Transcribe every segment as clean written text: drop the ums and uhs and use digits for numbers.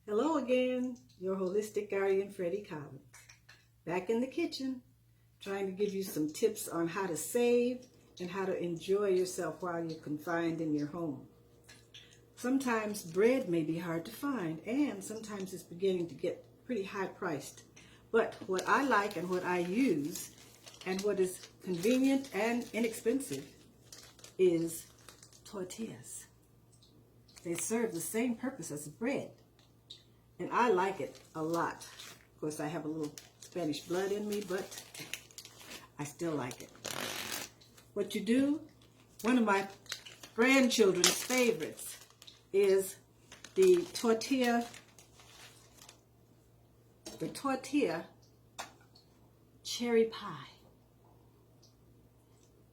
Hello again, your holistic guardian, Freddie Collins. Back in the kitchen, trying to give you some tips on how to save and how to enjoy yourself while you're confined in your home. Sometimes bread may be hard to find, and sometimes it's beginning to get pretty high priced. But what I like and what I use and what is convenient and inexpensive is tortillas. They serve the same purpose as bread. And I like it a lot. Of course, I have a little Spanish blood in me, but I still like it. What you do, one of my grandchildren's favorites is the tortilla cherry pie.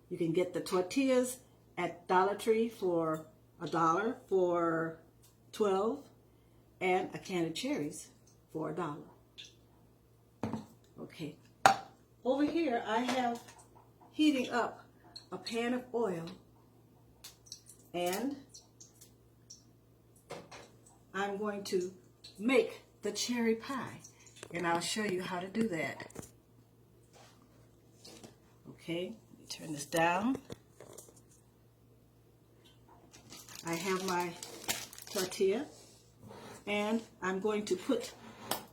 You can get the tortillas at Dollar Tree for $1 for 12. And a can of cherries for $1. Okay. Over here, I have heating up a pan of oil, and I'm going to make the cherry pie, and I'll show you how to do that. Okay, let me turn this down. I have my tortilla. And I'm going to put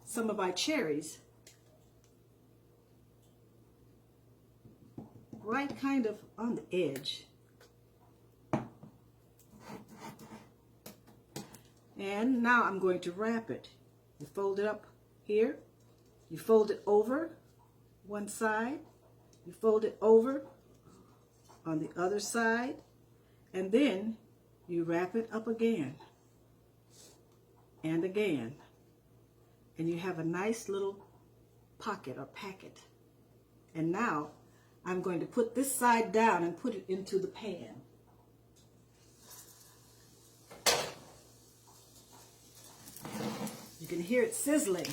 some of my cherries right kind of on the edge. And now I'm going to wrap it. You fold it up here. You fold it over one side. You fold it over on the other side. And then you wrap it up again. And again, and you have a nice little pocket or packet. And now I'm going to put this side down and put it into the pan. You can hear it sizzling.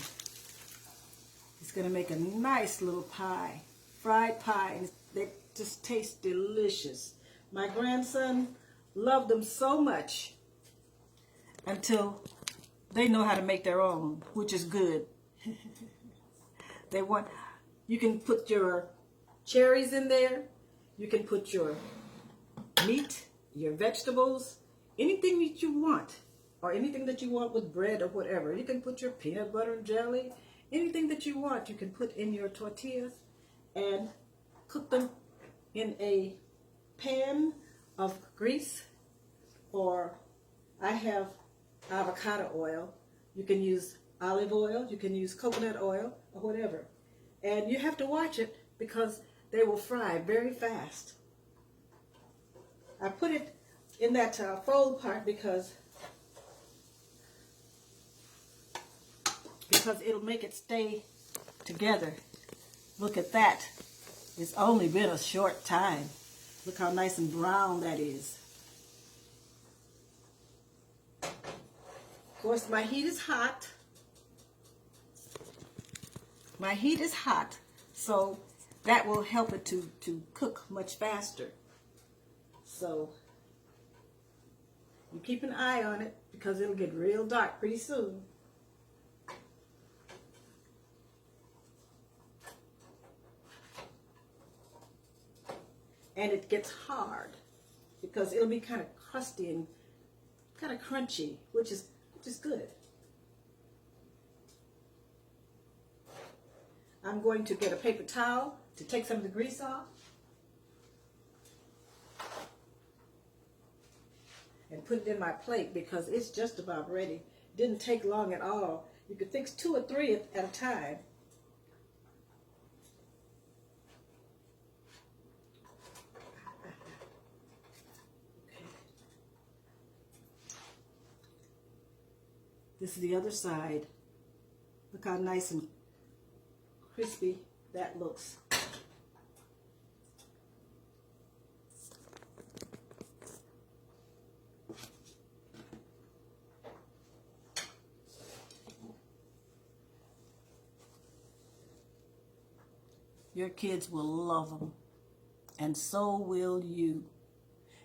It's going to make a nice little pie, fried pie, and they just taste delicious. My grandson loved them so much until they know how to make their own, which is good. You can put your cherries in there. You can put your meat, your vegetables, anything that you want, or anything that you want with bread or whatever. You can put your peanut butter and jelly, anything that you want, you can put in your tortillas and cook them in a pan of grease, or I have avocado oil. You can use olive oil, you can use coconut oil, or whatever. And you have to watch it because they will fry very fast. I put it in that fold part because it'll make it stay together. Look at that. It's only been a short time. Look how nice and brown that is. Of course, my heat is hot. My heat is hot, so that will help it to cook much faster. So you keep an eye on it because it'll get real dark pretty soon. And it gets hard because it'll be kind of crusty and kind of crunchy, which is good. I'm going to get a paper towel to take some of the grease off and put it in my plate because it's just about ready. It didn't take long at all. You could fix 2 or 3 at a time. This is the other side. Look how nice and crispy that looks. Your kids will love them, and so will you.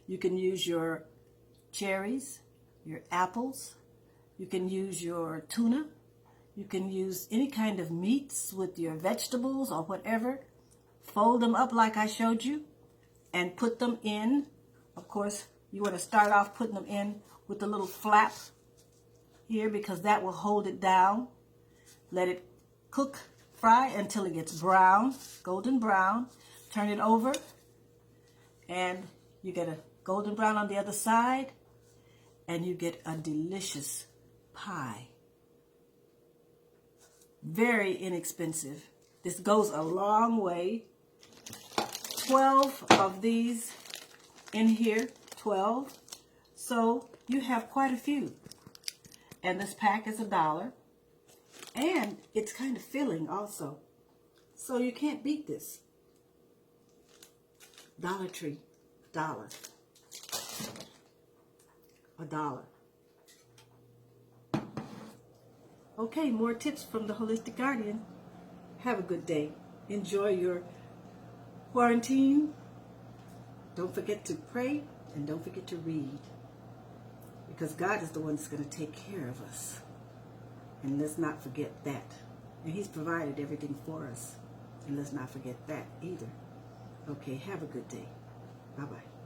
You can use your cherries, your apples, You can use your tuna. You can use any kind of meats with your vegetables or whatever. Fold them up like I showed you and put them in. Of course, you want to start off putting them in with a little flap here because that will hold it down. Let it cook, fry until it gets brown, golden brown. Turn it over and you get a golden brown on the other side and you get a delicious pie. Very inexpensive. This goes a long way. 12 of these in here, 12. So you have quite a few. And this pack is $1. And it's kind of filling also. So you can't beat this. Dollar Tree, $1. $1. Okay, more tips from the Holistic Guardian. Have a good day. Enjoy your quarantine. Don't forget to pray and don't forget to read. Because God is the one that's going to take care of us. And let's not forget that. And He's provided everything for us. And let's not forget that either. Okay, have a good day. Bye-bye.